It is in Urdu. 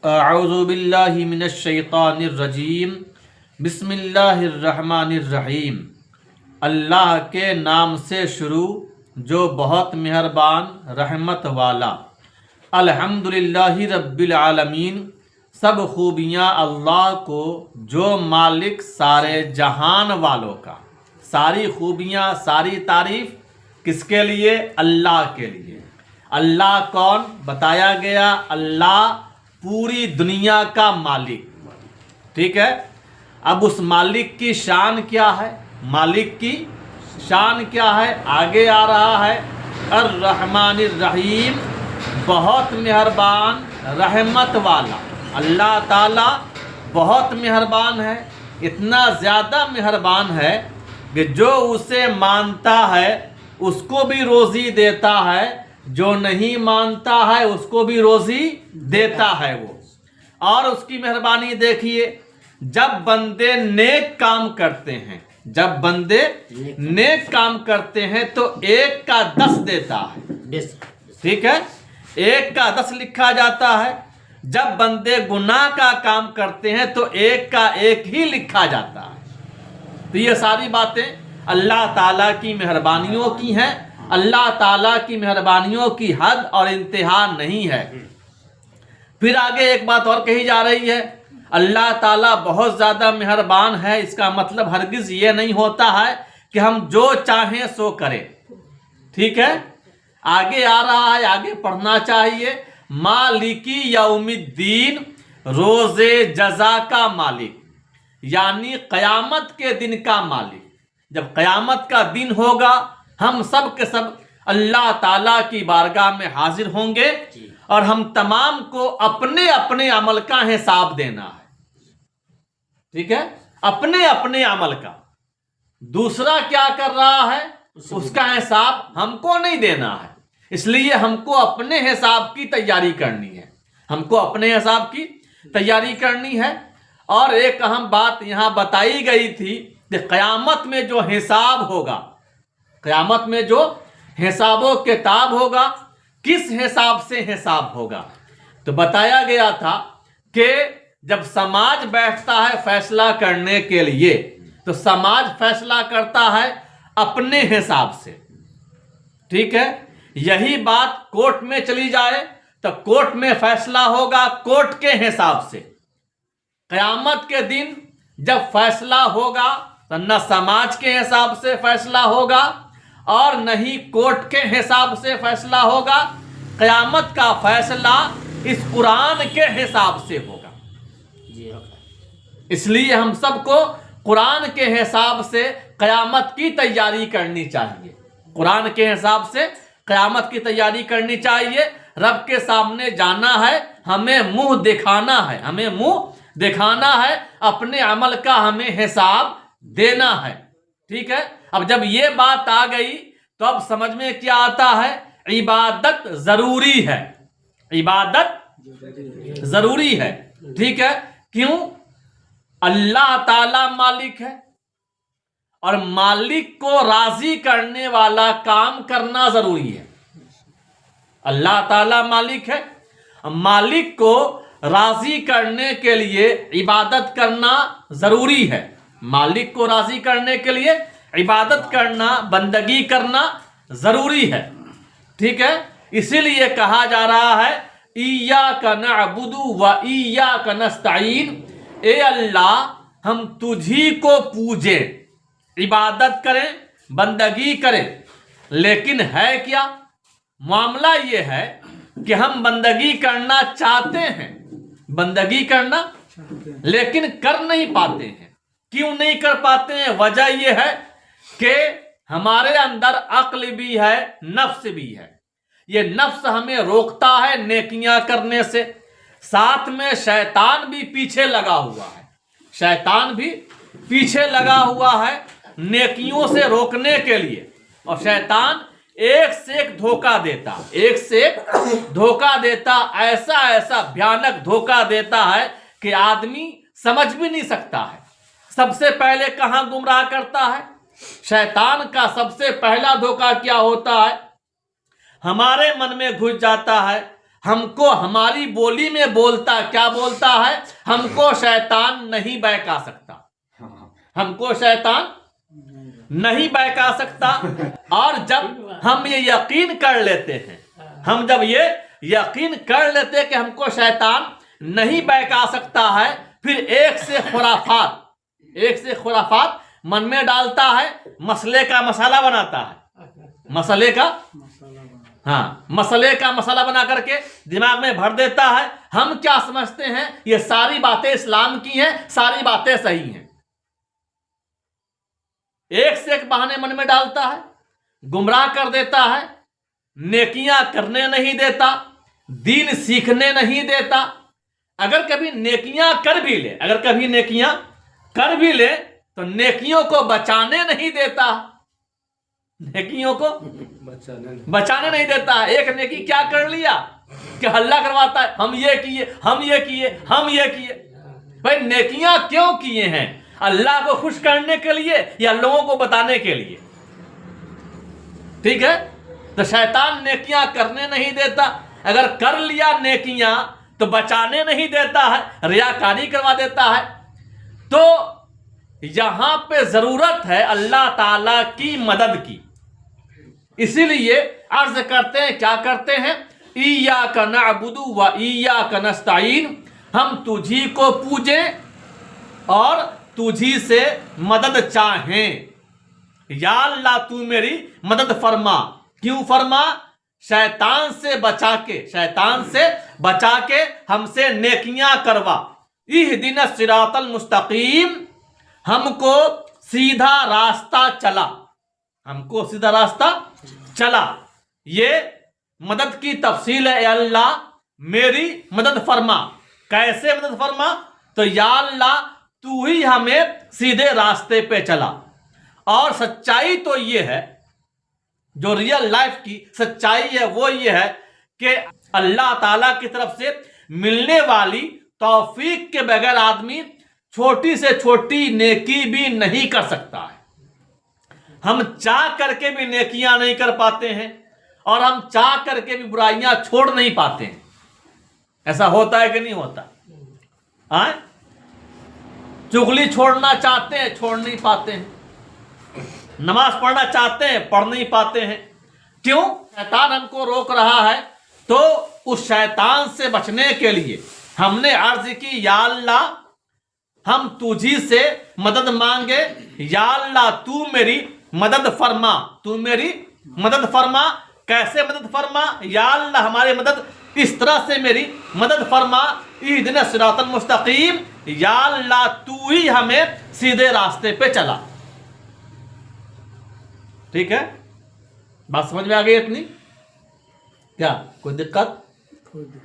اعوذ باللہ من الشیطان الرجیم بسم اللہ الرحمن الرحیم۔ اللہ کے نام سے شروع جو بہت مہربان رحمت والا۔ الحمدللہ رب العالمین، سب خوبیاں اللہ کو جو مالک سارے جہان والوں کا۔ ساری خوبیاں، ساری تعریف کس کے لیے؟ اللہ کے لیے۔ اللہ کون بتایا گیا؟ اللہ پوری دنیا کا مالک، ٹھیک ہے۔ اب اس مالک کی شان کیا ہے؟ مالک کی شان کیا ہے؟ آگے آ رہا ہے الرحمن الرحیم، بہت مہربان رحمت والا۔ اللہ تعالیٰ بہت مہربان ہے، اتنا زیادہ مہربان ہے کہ جو اسے مانتا ہے اس کو بھی روزی دیتا ہے، جو نہیں مانتا ہے اس کو بھی روزی دیتا ہے وہ۔ اور اس کی مہربانی دیکھیے، جب بندے نیک کام کرتے ہیں، جب بندے نیک کام کرتے ہیں تو 1 کا 10 دیتا ہے، ٹھیک ہے، 1 کا 10 لکھا جاتا ہے۔ جب بندے گناہ کا کام کرتے ہیں تو 1 کا 1 ہی لکھا جاتا ہے۔ تو یہ ساری باتیں اللہ تعالیٰ کی مہربانیوں کی ہیں۔ اللہ تعالیٰ کی مہربانیوں کی حد اور انتہا نہیں ہے۔ پھر آگے ایک بات اور کہی جا رہی ہے، اللہ تعالیٰ بہت زیادہ مہربان ہے، اس کا مطلب ہرگز یہ نہیں ہوتا ہے کہ ہم جو چاہیں سو کریں، ٹھیک ہے۔ آگے آ رہا ہے، آگے پڑھنا چاہیے۔ مالکی یوم الدین، روز جزا کا مالک، یعنی قیامت کے دن کا مالک۔ جب قیامت کا دن ہوگا ہم سب کے سب اللہ تعالیٰ کی بارگاہ میں حاضر ہوں گے اور ہم تمام کو اپنے اپنے عمل کا حساب دینا ہے، ٹھیک ہے، اپنے اپنے عمل کا۔ دوسرا کیا کر رہا ہے اس کا حساب ہم کو نہیں دینا ہے، اس لیے ہم کو اپنے حساب کی تیاری کرنی ہے، ہم کو اپنے حساب کی تیاری کرنی ہے۔ اور ایک اہم بات یہاں بتائی گئی تھی کہ قیامت میں جو حساب ہوگا، قیامت میں جو حساب و کتاب ہوگا، کس حساب سے حساب ہوگا؟ تو بتایا گیا تھا کہ جب سماج بیٹھتا ہے فیصلہ کرنے کے لیے تو سماج فیصلہ کرتا ہے اپنے حساب سے، ٹھیک ہے۔ یہی بات کورٹ میں چلی جائے تو کورٹ میں فیصلہ ہوگا کورٹ کے حساب سے۔ قیامت کے دن جب فیصلہ ہوگا تو نہ سماج کے حساب سے فیصلہ ہوگا اور نہ ہی کورٹ کے حساب سے فیصلہ ہوگا۔ قیامت کا فیصلہ اس قرآن کے حساب سے ہوگا۔ اس لیے ہم سب کو قرآن کے حساب سے قیامت کی تیاری کرنی چاہیے، قرآن کے حساب سے قیامت کی تیاری کرنی چاہیے۔ رب کے سامنے جانا ہے، ہمیں منہ دکھانا ہے، ہمیں منہ دکھانا ہے، اپنے عمل کا ہمیں حساب دینا ہے، ٹھیک ہے۔ اب جب یہ بات آ گئی تو اب سمجھ میں کیا آتا ہے؟ عبادت ضروری ہے، عبادت ضروری ہے، ٹھیک ہے۔ کیوں؟ اللہ تعالی مالک ہے اور مالک کو راضی کرنے والا کام کرنا ضروری ہے۔ اللہ تعالی مالک ہے، مالک کو راضی کرنے کے لیے عبادت کرنا ضروری ہے۔ مالک کو راضی کرنے کے لیے عبادت کرنا، بندگی کرنا ضروری ہے، ٹھیک ہے۔ اسی لیے کہا جا رہا ہے ایاک نعبد و ایاک نستعین، اے اللہ ہم تجھی کو پوجیں، عبادت کریں، بندگی کریں۔ لیکن ہے کیا معاملہ؟ یہ ہے کہ ہم بندگی کرنا چاہتے ہیں، بندگی کرنا لیکن کر نہیں پاتے ہیں۔ کیوں نہیں کر پاتے ہیں؟ وجہ یہ ہے کہ ہمارے اندر عقل بھی ہے، نفس بھی ہے۔ یہ نفس ہمیں روکتا ہے نیکیاں کرنے سے، ساتھ میں شیطان بھی پیچھے لگا ہوا ہے، شیطان بھی پیچھے لگا ہوا ہے نیکیوں سے روکنے کے لیے۔ اور شیطان ایک سے ایک دھوکہ دیتا، ایک سے ایک دھوکہ دیتا، ایسا ایسا بھیانک دھوکہ دیتا ہے کہ آدمی سمجھ بھی نہیں سکتا ہے۔ سب سے پہلے کہاں گمراہ کرتا ہے؟ شیطان کا سب سے پہلا دھوکہ کیا ہوتا ہے؟ ہمارے من میں گھس جاتا ہے، ہم کو ہماری بولی میں بولتا کیا بولتا ہے؟ ہم کو شیطان نہیں بہکا سکتا، ہم کو شیطان نہیں بہکا سکتا۔ اور جب ہم یہ یقین کر لیتے ہیں، ہم جب یہ یقین کر لیتے ہیں کہ ہم کو شیطان نہیں بہکا سکتا ہے، پھر ایک سے خرافات من میں ڈالتا ہے، مسئلے کا مسئلہ بناتا ہے، مسئلے کا مسئلہ بنا کر کے دماغ میں بھر دیتا ہے۔ ہم کیا سمجھتے ہیں؟ یہ ساری باتیں اسلام کی ہیں، ساری باتیں صحیح ہیں۔ ایک سے ایک بہانے من میں ڈالتا ہے، گمراہ کر دیتا ہے، نیکیاں کرنے نہیں دیتا، دین سیکھنے نہیں دیتا۔ اگر کبھی نیکیاں کر بھی لے تو نیکیوں کو بچانے نہیں دیتا، نیکیوں کو بچانے نہیں دیتا۔ ایک نیکی کیا کر لیا کہ ہلہ کرواتا ہے، ہم یہ کیے۔ بھائی نیکیاں کیوں کیے ہیں؟ اللہ کو خوش کرنے کے لیے یا لوگوں کو بتانے کے لیے؟ ٹھیک ہے، تو شیطان نیکیاں کرنے نہیں دیتا، اگر کر لیا نیکیاں تو بچانے نہیں دیتا ہے، ریاکاری کروا دیتا ہے۔ تو یہاں پہ ضرورت ہے اللہ تعالی کی مدد کی، اسی لیے عرض کرتے ہیں، کیا کرتے ہیں؟ ایاک نعبد و ایاک نستعین، ہم تجھی کو پوجیں اور تجھی سے مدد چاہیں۔ یا اللہ تو میری مدد فرما، کیوں فرما؟ شیطان سے بچا کے ہم سے نیکیاں کروا۔ اہدنا الصراط المستقیم، ہم کو سیدھا راستہ چلا، یہ مدد کی تفصیل ہے۔ اے اللہ میری مدد فرما، کیسے مدد فرما؟ تو یا اللہ تو ہی ہمیں سیدھے راستے پہ چلا۔ اور سچائی تو یہ ہے، جو ریئل لائف کی سچائی ہے وہ یہ ہے کہ اللہ تعالیٰ کی طرف سے ملنے والی توفیق کے بغیر آدمی چھوٹی سے چھوٹی نیکی بھی نہیں کر سکتا ہے۔ ہم چاہ کر کے بھی نیکیاں نہیں کر پاتے ہیں، اور ہم چاہ کر کے بھی برائیاں چھوڑ نہیں پاتے ہیں۔ ایسا ہوتا ہے کہ نہیں ہوتا؟ چغلی چھوڑنا چاہتے ہیں، چھوڑ نہیں پاتے ہیں۔ نماز پڑھنا چاہتے ہیں، پڑھ نہیں پاتے ہیں۔ کیوں؟ شیطان ہم کو روک رہا ہے۔ تو اس شیطان سے بچنے کے لیے ہم نے عرض کی، یا اللہ ہم تجھی سے مدد مانگے، یا اللہ تو میری مدد فرما۔ کیسے مدد فرما؟ یا اللہ ہماری مدد اس طرح سے میری مدد فرما، اہدنا الصراط المستقیم، یا اللہ تو ہی ہمیں سیدھے راستے پہ چلا۔ ٹھیک ہے، بات سمجھ میں آ گئی اتنی؟ کیا کوئی دقت؟